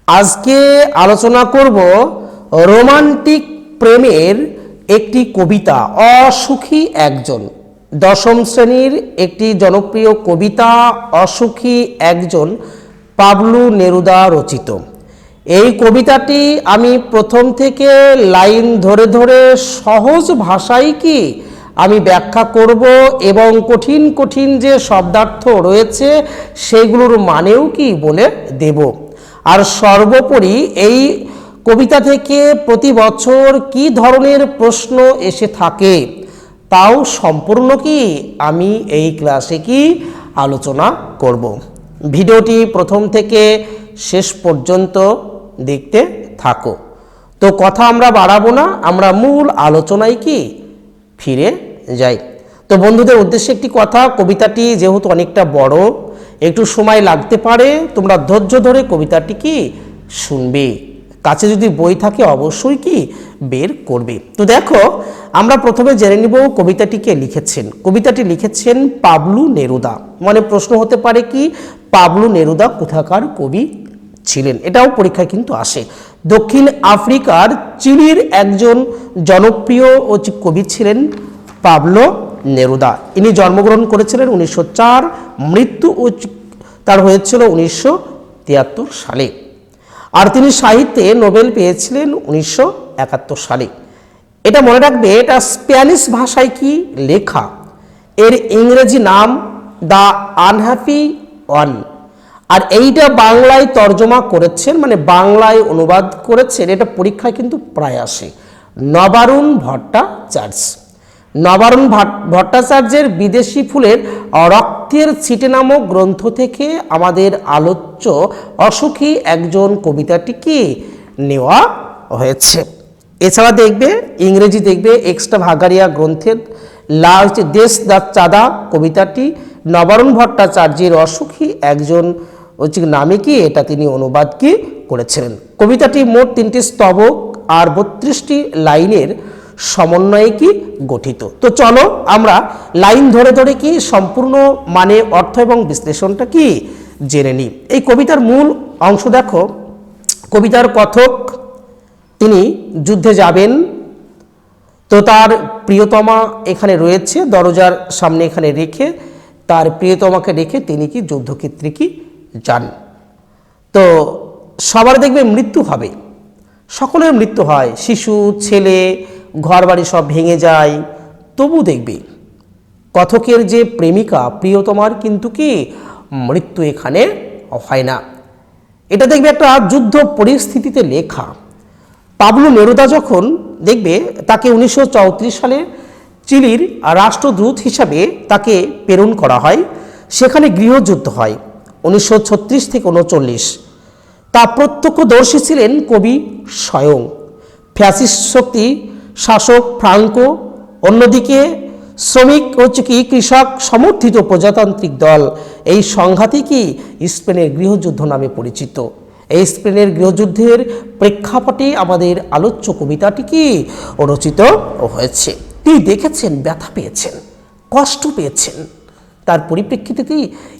আজকে আলোচনা করব রোমান্টিক প্রেমের একটি কবিতা অসুখী একজন। দশম শ্রেণীর একটি জনপ্রিয় কবিতা অসুখী একজন, পাবলো নেরুদা রচিত। এই কবিতাটি আমি প্রথম থেকে লাইন ধরে ধরে সহজ ভাষায় আমি ব্যাখ্যা করব এবং কঠিন কঠিন যে শব্দার্থ রয়েছে সেগুলোর মানেও বলে দেব। আর সর্বোপরি এই কবিতা থেকে প্রতি বছর কি ধরনের প্রশ্ন এসে থাকে তাও সম্পূর্ণ আমি এই ক্লাসে আলোচনা করব। ভিডিওটি প্রথম থেকে শেষ পর্যন্ত দেখতে থাকো। তো কথা আমরা বাড়াবো না, আমরা মূল আলোচনায় ফিরে যাই। তো বন্ধুদের উদ্দেশ্যে একটি কথা, কবিতাটি যেহেতু অনেকটা বড়, একটু সময় লাগতে পারে, তোমরা ধৈর্য ধরে কবিতাটি শুনবে। কাছে যদি বই থাকে অবশ্যই বের করবে। তো দেখো, আমরা প্রথমে জেনে নিব কবিতাটি কে লিখেছেন। কবিতাটি লিখেছেন পাবলো নেরুদা। মানে প্রশ্ন হতে পারে পাবলো নেরুদা কোথাকার কবি ছিলেন, এটাও পরীক্ষায় আসে। দক্ষিণ আফ্রিকার চিলির একজন জনপ্রিয় কবি ছিলেন পাবলো নেরুদা। ইনি জন্মগ্রহণ করেছিলেন 1904, মৃত্যু তার হয়েছিল 1973 সালে। আর তিনি সাহিত্যে নোবেল পেয়েছিলেন 1971 সালে। এটা মনে রাখবে, এটা স্প্যানিশ ভাষায় লেখা। এর ইংরেজি নাম দ্য আনহ্যাপি ওয়ান। আর এইটা বাংলায় তর্জমা করেছেন, মানে বাংলায় অনুবাদ করেছেন, এটা পরীক্ষায় প্রায় আসে, নবারুণ ভট্টাচার্য। নবারুণ ভট্টাচার্যের বিদেশি ফুলের রক্তের ছিটে নামক গ্রন্থ থেকে আমাদের আলোচ্য অসুখী একজন কবিতাটি নেওয়া হয়েছে। এছাড়া দেখবে ইংরেজি দেখবে এক্সট্রা ভাগারিয়া গ্রন্থের দেশ দা চাঁদা কবিতাটি নবারুণ ভট্টাচার্যের অসুখী একজন নামে এটা তিনি অনুবাদ করেছিলেন। কবিতাটি মোট 3টি স্তবক আর 32টি লাইনের সমন্বয়ে গঠিত। তো চলো আমরা লাইন ধরে ধরে সম্পূর্ণ মানে অর্থ এবং বিশ্লেষণটা জেনে নিই। এই কবিতার মূল অংশ দেখো। কবিতার কথক তিনি যুদ্ধে যাবেন, তো তার প্রিয়তমা এখানে রয়েছে, দরজার সামনে এখানে রেখে তার প্রিয়তমাকে রেখে তিনি যুদ্ধক্ষেত্রে যান। তো সবার দেখবে মৃত্যু হবে, সকলের মৃত্যু হয়, শিশু, ছেলে, ঘর বাড়ি সব ভেঙে যায়। তবু দেখবে কথকের যে প্রেমিকা প্রিয়তমার মৃত্যু এখানে হয় না। এটা দেখবে একটা যুদ্ধ পরিস্থিতিতে লেখা। পাবলো নেরুদা যখন দেখবে তাকে 1934 সালে চিলির রাষ্ট্রদূত হিসাবে তাকে প্রেরণ করা হয়, সেখানে গৃহযুদ্ধ হয় 1936 থেকে 1939। তা প্রত্যক্ষদর্শী ছিলেন কবি স্বয়ং। ফ্যাসিস্ট শক্তি শাসক ফ্রাঙ্কো, অন্যদিকে শ্রমিক কৃষক সমর্থিত প্রজাতান্ত্রিক দল। এই সংঘাতই স্পেনের গৃহযুদ্ধ নামে পরিচিত। এই স্পেনের গৃহযুদ্ধের প্রেক্ষাপটে আমাদের আলোচ্য কবিতাটি রচিত হয়েছে। তিনি দেখেছেন, ব্যথা পেয়েছেন, কষ্ট পেয়েছেন, তার পরিপ্রেক্ষিতে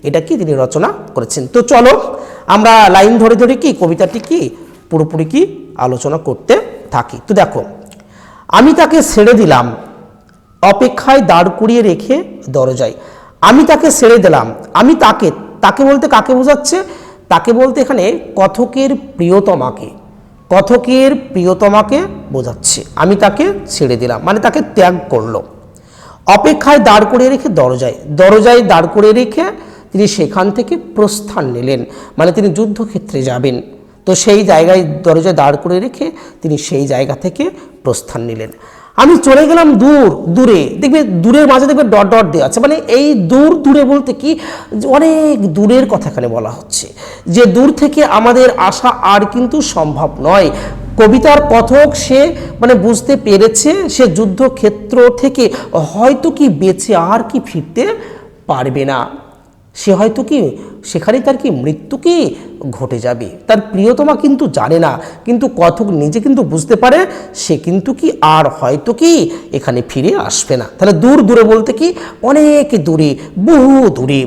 এটা তিনি রচনা করেছেন। তো চলো আমরা লাইন ধরে ধরে কবিতাটি পুরোপুরি আলোচনা করতে থাকি। তো দেখো, আমি তাকে ছেড়ে দিলাম অপেক্ষায় দাঁড় করিয়ে রেখে দরজায়। আমি তাকে ছেড়ে দিলাম, আমি তাকে বলতে কাকে বোঝাচ্ছে? তাকে বলতে এখানে কথকের প্রিয়তমাকে বোঝাচ্ছে। আমি তাকে ছেড়ে দিলাম মানে তাকে ত্যাগ করলো। অপেক্ষায় দাঁড় করিয়ে রেখে দরজায় দাঁড় করিয়ে রেখে তিনি সেখান থেকে প্রস্থান নিলেন, মানে তিনি যুদ্ধক্ষেত্রে যাবেন। তো সেই জায়গায় দরজায় দাঁড় করে রেখে তিনি সেই জায়গা থেকে প্রস্থান নিলেন। আমি চলে গেলাম দূরে, দেখবে দূরের মাঝে দেখবে ডট ডট দেওয়া আছে, মানে এই দূরে বলতে অনেক দূরের কথা এখানে বলা হচ্ছে, যে দূর থেকে আমাদের আসা আর সম্ভব নয়। কবিতার কথক সে মানে বুঝতে পেরেছে সে যুদ্ধক্ষেত্র থেকে হয়তো বেঁচে আর ফিরতে পারবে না, সে হয়তো সেখানে তার মৃত্যু ঘটে যাবে। তার প্রিয়তমা জানে না, কিন্তু কথক নিজে বুঝতে পারে সে আর হয়তো এখানে ফিরে আসবে না। তাহলে দূরে বলতে অনেক দূরে, বহু দূরে।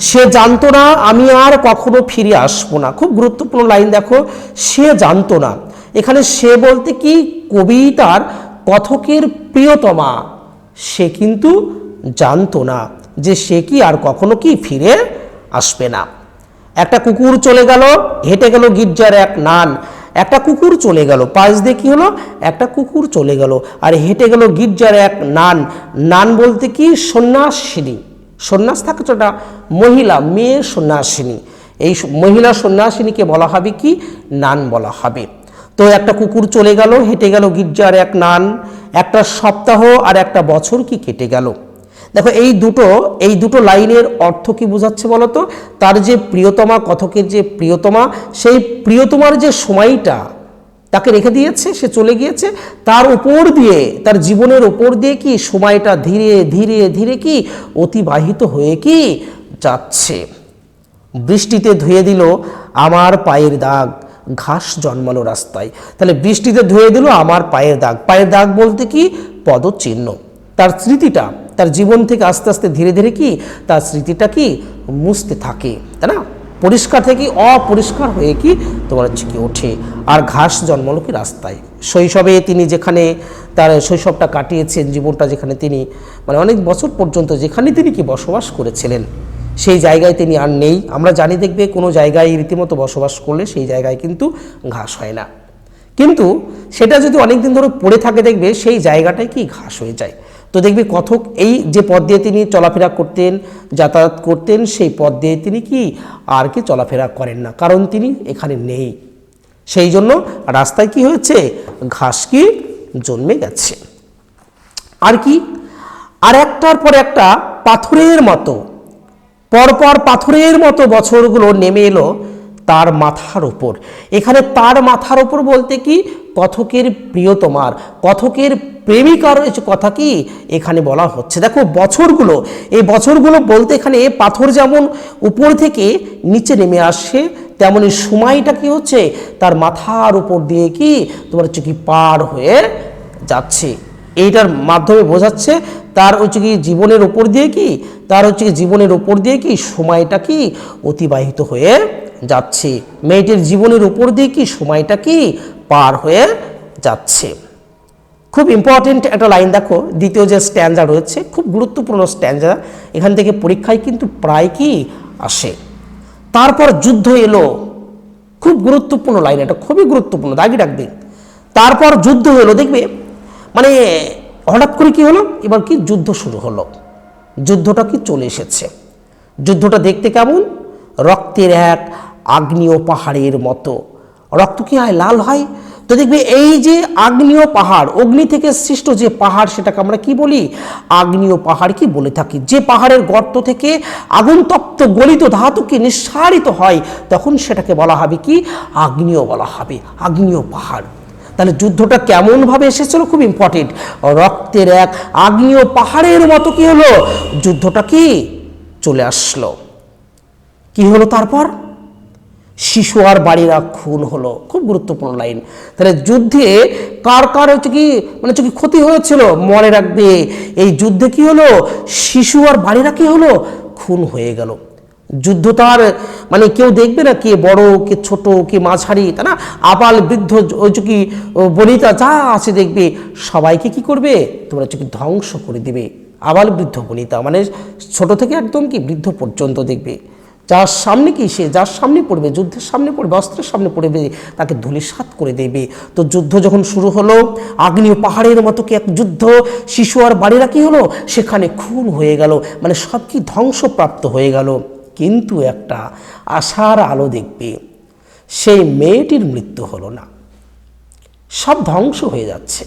সে জানতো না আমি আর কখনো ফিরে আসবো না। খুব গুরুত্বপূর্ণ লাইন দেখো, সে জানতো না। এখানে সে বলতে কি কবিতার কথকের প্রিয়তমা, সে কিন্তু জানতো না যে সে কি আর কখনো কি ফিরে আসবে না। একটা কুকুর চলে গেল, হেঁটে গেল গির্জার এক নান। একটা কুকুর চলে গেল, পাশ দিয়ে কি হলো, একটা কুকুর চলে গেল আর হেঁটে গেল গির্জার এক নান। নান বলতে কি সন্ন্যাসিনী, সন্ন্যাস থাকে তো, একটা মহিলা, মেয়ে সন্ন্যাসিনী। এই মহিলা সন্ন্যাসিনীকে বলা হবে কি নান বলা হবে। তো একটা কুকুর চলে গেল, হেঁটে গেল গির্জার এক নান, একটা সপ্তাহ আর একটা বছর কি কেটে গেল। দেখো এই দুটো লাইনের অর্থ কি বোঝাচ্ছে বলো তো? তার যে প্রিয়তমা, কথকের যে প্রিয়তমা, সেই প্রিয়তমার যে সময়টা তাকে রেখে দিয়েছে, সে চলে গিয়েছে, তার উপর দিয়ে, তার জীবনের উপর দিয়ে কি সময়টা ধীরে ধীরে ধীরে কি অতিবাহিত হয়ে কি যাচ্ছে। বৃষ্টিতে ধুয়ে দিল আমার পায়ের দাগ, ঘাস জন্মালো রাস্তায়। তাহলে বৃষ্টিতে ধুয়ে দিল আমার পায়ের দাগ, পায়ের দাগ বলতে কি পদচিহ্ন। তার স্মৃতিটা তার জীবন থেকে আস্তে আস্তে ধীরে ধীরে কি তার স্মৃতিটা কি মুছতে থাকে, তাই না? পরিষ্কার থেকে অপরিষ্কার হয়ে কি তোমার হচ্ছে কি ওঠে। আর ঘাস জন্মালো কি রাস্তায়। শৈশবে তিনি যেখানে তার শৈশবটা কাটিয়েছেন, জীবনটা যেখানে তিনি মানে অনেক বছর পর্যন্ত যেখানে তিনি কি বসবাস করেছিলেন, সেই জায়গায় তিনি আর নেই। আমরা জানি, দেখবে কোনো জায়গায় রীতিমতো বসবাস করলে সেই জায়গায় কিন্তু ঘাস হয় না, কিন্তু সেটা যদি অনেক দিন ধরে পড়ে থাকে দেখবে সেই জায়গাটায় কি ঘাস হয়ে যায়। তো দেখবে কথক এই যে পথ দিয়ে তিনি চলাফেরা করতেন, যাতায়াত করতেন, সেই পথ দিয়ে তিনি কি আর কি চলাফেরা করেন না, কারণ তিনি এখানে নেই। সেই জন্য রাস্তায় কি হয়েছে, ঘাস কি জন্মে গেছে। আর কি, আর একটার পর একটা পাথরের মতো, পরপর পাথরের মতো বছরগুলো নেমে এলো তার মাথার ওপর। এখানে তার মাথার ওপর বলতে কি কথকের প্রিয়তমার, কথকের প্রেমিকার কথা কি এখানে বলা হচ্ছে। দেখো বছরগুলো, এই বছরগুলো বলতে এখানে পাথর যেমন উপর থেকে নিচে নেমে আসে, তেমনি সময়টা কি হচ্ছে তার মাথার উপর দিয়ে কি তোমার হচ্ছে কি পার হয়ে যাচ্ছে। এইটার মাধ্যমে বোঝাচ্ছে তার হচ্ছে কি জীবনের উপর দিয়ে কি, তার হচ্ছে কি জীবনের উপর দিয়ে কি সময়টা কি অতিবাহিত হয়ে যাচ্ছে। মেয়েটির জীবনের উপর দিয়ে কি সময়টা কি পার হয়ে যাচ্ছে। খুব ইম্পর্টেন্ট একটা লাইন দেখো, দ্বিতীয় যে স্ট্যান্জা রয়েছে, খুব গুরুত্বপূর্ণ স্ট্যান্জা, এখান থেকে পরীক্ষায় কিন্তু প্রায় কি আসে। তারপর যুদ্ধ এলো, খুব গুরুত্বপূর্ণ লাইন, এটা খুবই গুরুত্বপূর্ণ, দাগি রাখবে। তারপর যুদ্ধ এলো, দেখবে মানে হঠাৎ করে কি হলো, এবার কি যুদ্ধ শুরু হলো। যুদ্ধটা কি চলে এসেছে। যুদ্ধটা দেখতে কেমন, রক্তের এক আগ্নেয় পাহাড়ের মতো। রক্ত কি হয়, লাল হয়। তো দেখবে এই যে আগ্নেয় পাহাড়, অগ্নি থেকে সৃষ্ট যে পাহাড়, সেটাকে আমরা কি বলি, আগ্নেয় পাহাড় কি বলে থাকি। যে পাহাড়ের গর্ত থেকে আগুন তপ্ত গলিত ধাতু কি নিঃসারিত হয়, তখন সেটাকে বলা হবে কি আগ্নেয় বলা হবে, আগ্নেয় পাহাড়। তাহলে যুদ্ধটা কেমন ভাবে এসেছিল, খুব ইম্পর্টেন্ট, রক্তের এক আগ্নেয় পাহাড়ের মতো কি হলো, যুদ্ধটা কি চলে আসলো। কি হলো তারপর, শিশু আর বাড়িরা খুন হলো। খুব গুরুত্বপূর্ণ লাইন। তাহলে যুদ্ধে কার কার হচ্ছে কি মানে হচ্ছে কি ক্ষতি হয়েছিল, মনে রাখবে এই যুদ্ধে কি হলো, শিশু আর বাড়িরা কি হলো, খুন হয়ে গেল। যুদ্ধ তার মানে কেউ দেখবে না কে বড় কে ছোট কে মাঝারি, তাই না, আবাল বৃদ্ধ হচ্ছে কি বনিতা যা আছে দেখবে সবাইকে কি করবে তোমরা হচ্ছে কি ধ্বংস করে দিবে। আবাল বৃদ্ধ বনিতা মানে ছোট থেকে একদম কি বৃদ্ধ পর্যন্ত দেখবে, যার সামনে কি সে যার সামনে পড়বে, যুদ্ধের সামনে পড়বে, অস্ত্রের সামনে পড়বে, তাকে ধূলিসাৎ করে দেবে। তো যুদ্ধ যখন শুরু হলো, আগ্নেয় পাহাড়ের মতো কি এক যুদ্ধ, শিশু আর বাড়িরা কি হলো সেখানে খুন হয়ে গেল, মানে সব কি ধ্বংসপ্রাপ্ত হয়ে গেল। কিন্তু একটা আশার আলো দেখবে, সেই মেয়েটির মৃত্যু হলো না, সব ধ্বংস হয়ে যাচ্ছে,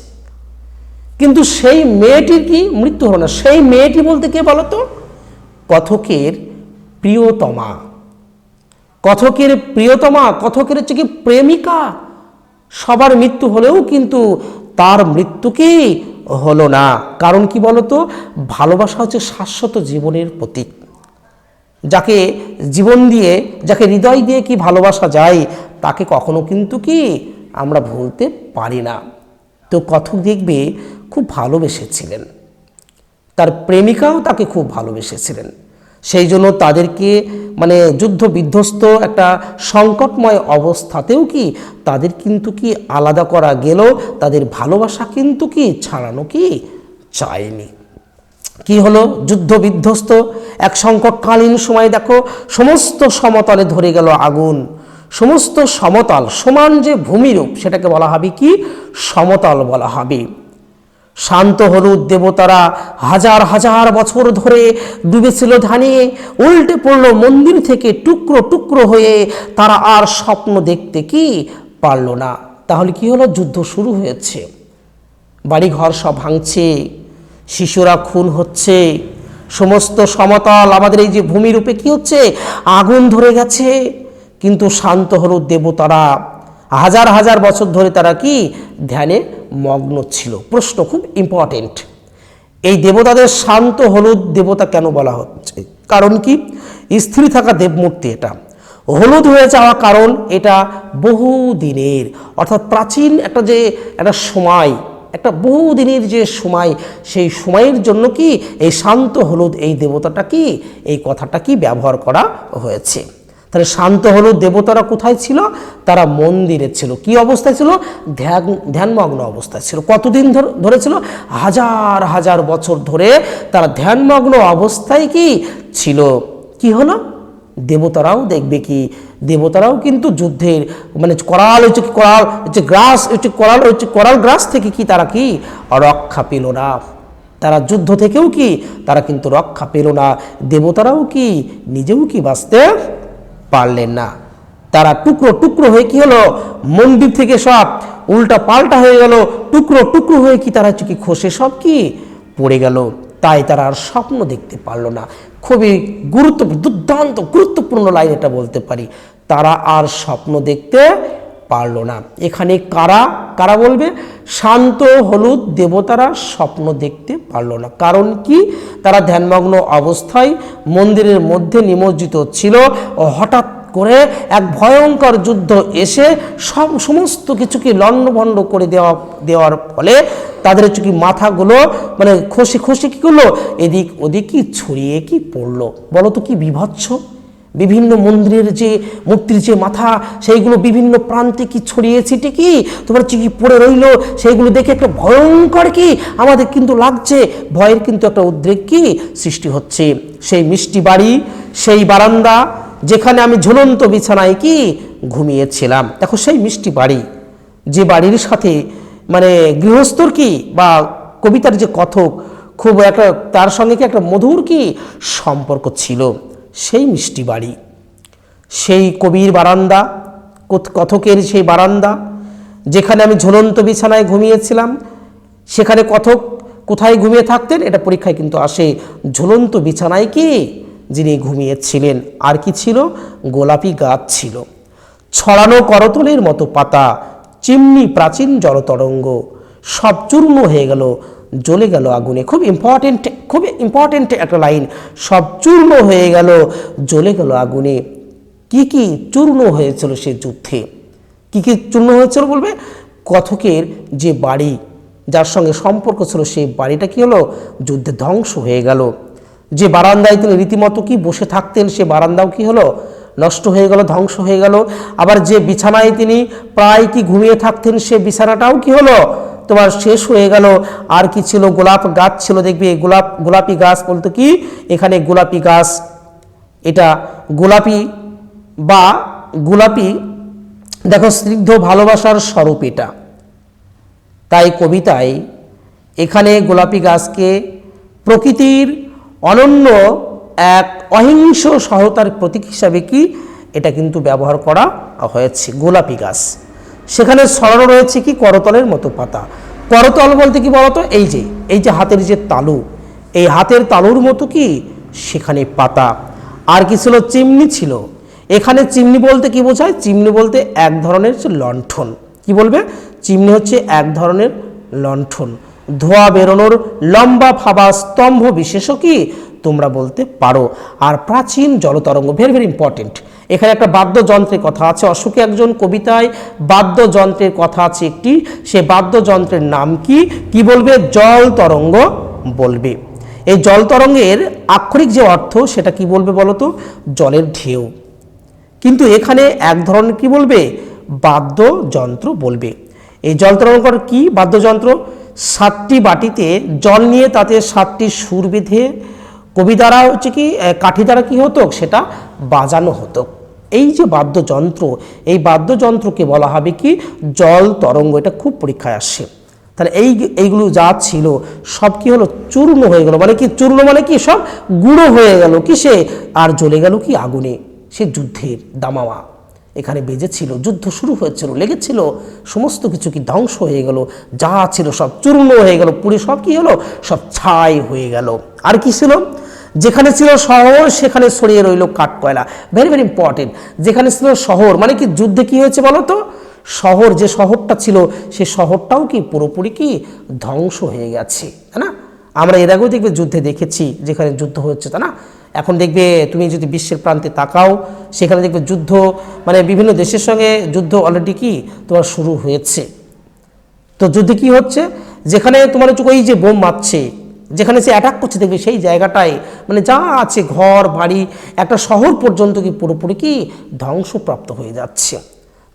কিন্তু সেই মেয়েটির কি মৃত্যু হলো না। সেই মেয়েটি বলতে কে বলতো, কথকের প্রিয়তমা, কথকের প্রিয়তমা, কথকের হচ্ছে কি প্রেমিকা। সবার মৃত্যু হলেও কিন্তু তার মৃত্যু কি হলো না। কারণ কি বলতো, ভালোবাসা হচ্ছে শাশ্বত জীবনের প্রতীক। যাকে জীবন দিয়ে, যাকে হৃদয় দিয়ে কি ভালোবাসা যায়, তাকে কখনো কিন্তু কি আমরা ভুলতে পারি না। তো কথক দেখবে খুব ভালোবেসেছিলেন, তার প্রেমিকাও তাকে খুব ভালোবেসেছিলেন। সেই জন্য তাদেরকে মানে যুদ্ধ বিধ্বস্ত একটা সংকটময় অবস্থাতেও কি তাদের কিন্তু কি আলাদা করা গেল, তাদের ভালোবাসা কিন্তু কি ছাড়ানো কি চায়নি। কি হলো, যুদ্ধ বিধ্বস্ত এক সংকটকালীন সময় দেখো সমস্ত সমতলে ধরে গেল আগুন। সমস্ত সমতল সমান যে ভূমিরূপ সেটাকে বলা হবে কি সমতল বলা হবে। শান্ত হলুদ দেবতারা হাজার হাজার বছর ধরে ডুবেছিল ধ্যানে, উল্টে পড়ল মন্দির থেকে টুকরো টুকরো হয়ে, তারা আর স্বপ্ন দেখতে কি পারল না। তাহলে কি হলো, যুদ্ধ শুরু হয়েছে, বাড়িঘর সব ভাঙছে, শিশুরা খুন হচ্ছে, সমস্ত সমতল আমাদের এই যে ভূমিরূপে কি হচ্ছে আগুন ধরে গেছে। কিন্তু শান্ত হলুদ দেবতারা হাজার হাজার বছর ধরে তারা কি ধ্যানে মগ্ন ছিল। প্রশ্ন খুব ইম্পর্টেন্ট, এই দেবতাদের শান্ত হলুদ দেবতা কেন বলা হচ্ছে? কারণ কি, স্থির থাকা দেবমূর্তি, এটা হলুদ হয়ে যাওয়া কারণ এটা বহু দিনের অর্থাৎ প্রাচীন একটা সময়, একটা বহুদিনের যে সময়, সেই সময়ের জন্য কি এই শান্ত হলুদ এই দেবতাটা কি এই কথাটা কি ব্যবহার করা হয়েছে। তাহলে শান্ত হলুদ দেবতারা কোথায় ছিল? তারা মন্দিরে ছিল। কি অবস্থায় ছিল? ধ্যানমগ্ন অবস্থায় ছিল। কতদিন ধরে ছিল? হাজার হাজার বছর ধরে তারা ধ্যানমগ্ন অবস্থায় কি ছিল। কি হলো, দেবতারাও দেখবে কি দেবতারাও কিন্তু যুদ্ধের মানে করাল গ্রাস থেকে কি তারা কি রক্ষা পেল না। তারা যুদ্ধ থেকেও কি তারা কিন্তু রক্ষা পেল না। দেবতারাও কি নিজেও কি বাঁচতে পারলেন না। তারা টুকরো টুকরো হয়ে কি হলো, মন্দির থেকে সব উল্টা পাল্টা হয়ে গেল, টুকরো টুকরো হয়ে কি তারা কি খসে সব কি পড়ে গেল। তাই তারা আর স্বপ্ন দেখতে পারলো না। খুবই দুর্দান্ত গুরুত্বপূর্ণ লাইন এটা বলতে পারি, তারা আর স্বপ্ন দেখতে পারলো না। এখানে কারা কারা বলবে? শান্ত হলুদ দেবতারা স্বপ্ন দেখতে পারলো না। কারণ কি, তারা ধ্যানমগ্ন অবস্থায় মন্দিরের মধ্যে নিমজ্জিত ছিল ও হঠাৎ করে এক ভয়ঙ্কর যুদ্ধ এসে সমস্ত কিছুকে লণ্ডভণ্ড করে দেওয়ার ফলে তাদের কি মাথাগুলো মানে খসে খসে কি করলো, এদিক ওদিক কি ছড়িয়ে কি পড়লো। বলো তো কি বিভৎস! বিভিন্ন মন্দিরের যে মূর্তির যে মাথা সেইগুলো বিভিন্ন প্রান্তে কি ছড়িয়ে ছিটে কি তোমার কি পড়ে রইল। সেইগুলো দেখে একটা ভয়ঙ্কর কি আমাদের কিন্তু লাগছে, ভয়ের কিন্তু একটা উদ্রেক কি সৃষ্টি হচ্ছে। সেই মিষ্টি বাড়ি, সেই বারান্দা যেখানে আমি ঝুলন্ত বিছানায় কি ঘুমিয়েছিলাম, দেখো সেই মিষ্টি বাড়ি, যে বাড়ির সাথে মানে গৃহস্থর কি বা কবিতার যে কথক খুব একটা তার সঙ্গে কি একটা মধুর কি সম্পর্ক ছিল। সেই মিষ্টি বাড়ি, সেই কবির বারান্দা, কথকের সেই বারান্দা যেখানে আমি ঝুলন্ত বিছানায় ঘুমিয়েছিলাম, সেখানে কথক কোথায় ঘুমিয়ে থাকতেন এটা পরীক্ষায় কিন্তু আসে। ঝুলন্ত বিছানায় কি যিনি ঘুমিয়েছিলেন, আর কি ছিল? গোলাপি গাছ ছিল, ছড়ানো করতলের মতো পাতা, চিমনি প্রাচীন জলতরঙ্গ, সব চূর্ণ হয়ে গেল, জ্বলে গেল আগুনে। খুব ইম্পর্টেন্ট একটা লাইন, সব চূর্ণ হয়ে গেল, জ্বলে গেল আগুনে। কি কি চূর্ণ হয়েছিল সে যুদ্ধে? কি কি চূর্ণ হয়েছিল বলবে? কথকের যে বাড়ি যার সঙ্গে সম্পর্ক ছিল সেই বাড়িটা কি হলো, যুদ্ধে ধ্বংস হয়ে গেল। যে বারান্দায় তিনি রীতিমতো কি বসে থাকতেন সে বারান্দাও কি হলো, নষ্ট হয়ে গেল, ধ্বংস হয়ে গেল। আবার যে বিছানায় তিনি প্রায় কি ঘুমিয়ে থাকতেন সে বিছানাটাও কি হলো তোমার শেষ হয়ে গেল। আর কি ছিল? গোলাপ গাছ ছিল। দেখবে গোলাপি গাছ বলতো কি, এখানে গোলাপি গাছ, এটা গোলাপি বা গোলাপি দেখো স্নিগ্ধ ভালোবাসার স্বরূপ এটা। তাই কবিতায় এখানে গোলাপি গাছকে প্রকৃতির অনন্য এক অহিংস সহতার প্রতীক হিসাবে কি এটা কিন্তু ব্যবহার করা হয়েছে। গোলাপি গাছ, সেখানে ছড়ানো রয়েছে কি করতলের মতো পাতা। করতল বলতে কি বলতো, এই যে হাতের যে তালু, এই হাতের তালুর মতো কি সেখানে পাতা। আর কি ছিল? চিমনি ছিল। এখানে চিমনি বলতে কি বোঝায়? চিমনি বলতে এক ধরনের লণ্ঠন। কি বলবে? চিমনি হচ্ছে এক ধরনের লণ্ঠন, ধোঁয়া বেরোনোর লম্বা ফাঁবা স্তম্ভ বিশেষও কি তোমরা বলতে পারো। আর প্রাচীন জলতরঙ্গ, ভেরি ভেরি ইম্পর্টেন্ট। এখানে একটা বাদ্যযন্ত্রের কথা আছে, অশোকে একজন কবিতায় বাদ্যযন্ত্রের কথা আছে একটি, সে বাদ্যযন্ত্রের নাম কি? কি বলবে? জল তরঙ্গ বলবে। এই জল তরঙ্গের আক্ষরিক যে অর্থ সেটা কি বলবে বলো তো, জলের ঢেউ। কিন্তু এখানে এক ধরনের কি বলবে, বাদ্যযন্ত্র বলবে। এই জল তরঙ্গের কি বাদ্যযন্ত্র, 7টি বাটিতে জল নিয়ে তাতে 7টি সুর বেঁধে কবি দ্বারা হচ্ছে কি কাঠি দ্বারা কি হতো, সেটা বাজানো হতো। এই যে বাদ্যযন্ত্র, এই বাদ্যযন্ত্রকে বলা হবে কি জল তরঙ্গ। এটা খুব পরীক্ষায় আসে। তাহলে এইগুলো যা ছিল সব কি হলো, চূর্ণ হয়ে গেল। মানে কি চূর্ণ, মানে কি সব গুঁড়ো হয়ে গেল কিসে, আর জ্বলে গেল কি আগুনে। সে যুদ্ধের দামামা এখানে বেজেছিল, যুদ্ধ শুরু হয়েছিল, লেগেছিল, সমস্ত কিছু কি ধ্বংস হয়ে গেল, যা ছিল সব চূর্ণ হয়ে গেল, পুরো সব কি হলো, সব ছাই হয়ে গেল। আর কি ছিল, যেখানে ছিল শহর সেখানে ছড়িয়ে রইল কাঠ কয়লা। Very very important. যেখানে ছিল শহর মানে কি যুদ্ধে কি হয়েছে বলো তো, শহর যে শহরটা ছিল সে শহরটাও কি পুরোপুরি কি ধ্বংস হয়ে গেছে, তাই না? আমরা এর আগেও দেখবে যুদ্ধে দেখেছি যেখানে যুদ্ধ হচ্ছে, তাই না? এখন দেখবে তুমি যদি বিশ্বের প্রান্তে তাকাও সেখানে দেখবে যুদ্ধ, মানে বিভিন্ন দেশের সঙ্গে যুদ্ধ অলরেডি কি তোমার শুরু হয়েছে। তো যুদ্ধে কি হচ্ছে, যেখানে তোমার হচ্ছে ওই যে বোম মারছে, যেখানে সে অ্যাটাক করছে, দেখবে সেই জায়গাটায় মানে যা আছে ঘর বাড়ি একটা শহর পর্যন্ত কি পুরোপুরি কি ধ্বংসপ্রাপ্ত হয়ে যাচ্ছে।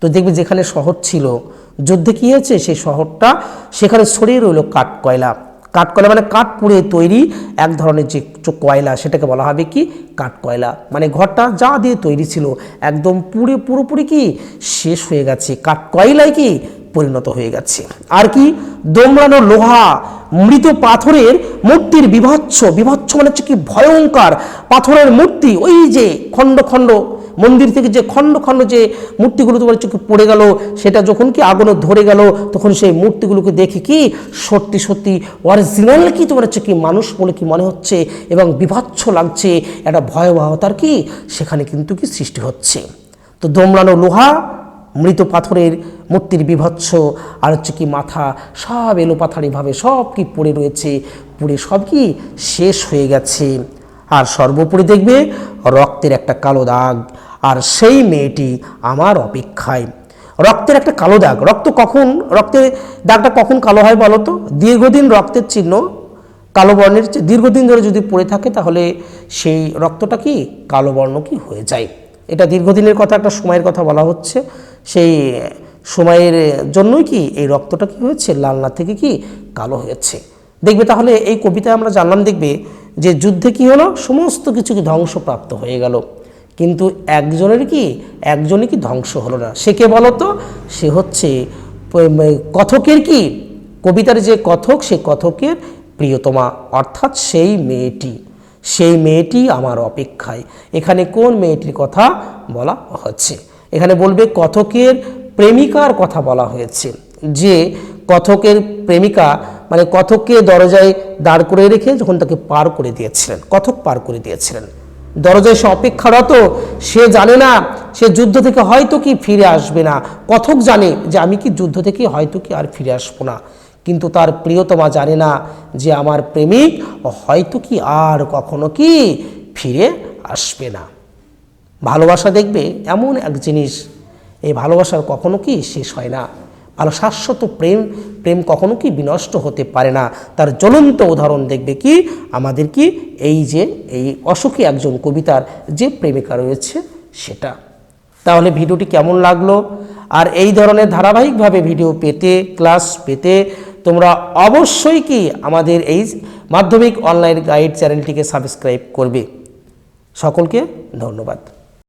তো দেখবে যেখানে শহর ছিল যুদ্ধে কি হয়েছে, সেই শহরটা সেখানে ছড়িয়ে রইল কাঠ কয়লা। কাঠ কয়লা মানে কাঠ পুড়ে তৈরি এক ধরনের যে কয়লা, সেটাকে বলা হবে কি কাঠ কয়লা। মানে ঘরটা যা দিয়ে তৈরি ছিল একদম পুরোপুরি কি শেষ হয়ে গেছে, কাঠ কয়লায় কি পরিণত হয়ে গেছে। আর কি, দোমড়ানো লোহা, মৃত পাথরের মূর্তির বিভৎস মানে হচ্ছে কি ভয়ঙ্কর পাথরের মূর্তি। ওই যে খণ্ড খণ্ড মন্দির থেকে যে খণ্ড খণ্ড যে মূর্তিগুলো তোমার চোখে পড়ে গেল, সেটা যখন কি আগুনে ধরে গেল তখন সেই মূর্তিগুলোকে দেখে কি সত্যি অরিজিনাল কি তোমার হচ্ছে কি মানুষ বলে কি মনে হচ্ছে, এবং বিভৎস লাগছে, একটা ভয়াবহতার কি সেখানে কিন্তু কি সৃষ্টি হচ্ছে। তো দোমড়ানো লোহা, মৃত পাথরের মূর্তির বিভৎস, আর হচ্ছে কি মাথা সব এলোপাথারিভাবে সব কি পড়ে রয়েছে, পুড়ে সব কি শেষ হয়ে গেছে। আর সর্বোপরি দেখবে রক্তের একটা কালো দাগ, আর সেই মেয়েটি আমার অপেক্ষায়। রক্তের একটা কালো দাগ, রক্তের দাগটা কখন কালো হয় বলো তো, দীর্ঘদিন রক্তের চিহ্ন কালো বর্ণের দীর্ঘদিন ধরে যদি পড়ে থাকে তাহলে সেই রক্তটা কি কালো বর্ণ কি হয়ে যায়। এটা দীর্ঘদিনের কথা, একটা সময়ের কথা বলা হচ্ছে। সেই সময়ের জন্যই কি এই রক্তটা কি হয়েছে, লালনা থেকে কি কালো হয়েছে। দেখবে তাহলে এই কবিতায় আমরা জানলাম, দেখবে যে যুদ্ধে কি হলো, সমস্ত কিছু কি ধ্বংসপ্রাপ্ত হয়ে গেল, কিন্তু একজনই কি ধ্বংস হলো না। সে কে বলো তো, সে হচ্ছে কথকের কি কবিতার যে কথক, সে কথকের প্রিয়তমা, অর্থাৎ সেই মেয়েটি আমার অপেক্ষায়। এখানে কোন মেয়েটির কথা বলা হচ্ছে, এখানে বলবে কথকের প্রেমিকার কথা বলা হয়েছে। যে কথকের প্রেমিকা মানে কথককে দরজায় দাঁড় করে রেখে যখন তাকে পার করে দিয়েছিলেন, কথক পার করে দিয়েছিলেন দরজায়, সে অপেক্ষারত। সে জানে না সে যুদ্ধ থেকে হয়তো কি ফিরে আসবে না। কথক জানে যে আমি কি যুদ্ধ থেকে হয়তো কি আর ফিরে আসবো না, কিন্তু তার প্রিয়তমা জানে না যে আমার প্রেমিক হয়তো কি আর কখনো কি ফিরে আসবে না। ভালোবাসা দেখবে এমন এক জিনিস, এই ভালোবাসার কখনো কি শেষ হয় না। ভালো শাশ্বত প্রেম কখনো কি বিনষ্ট হতে পারে না। তার জ্বলন্ত উদাহরণ দেখবে কি আমাদের কি এই অশোকে একজন কবিতার যে প্রেমিকা রয়েছে সেটা। তাহলে ভিডিওটি কেমন লাগলো, আর এই ধরনের ধারাবাহিকভাবে ভিডিও পেতে, ক্লাস পেতে তোমরা অবশ্যই কি আমাদের এই মাধ্যমিক অনলাইন গাইড চ্যানেলটিকে সাবস্ক্রাইব করবে। সকলকে ধন্যবাদ।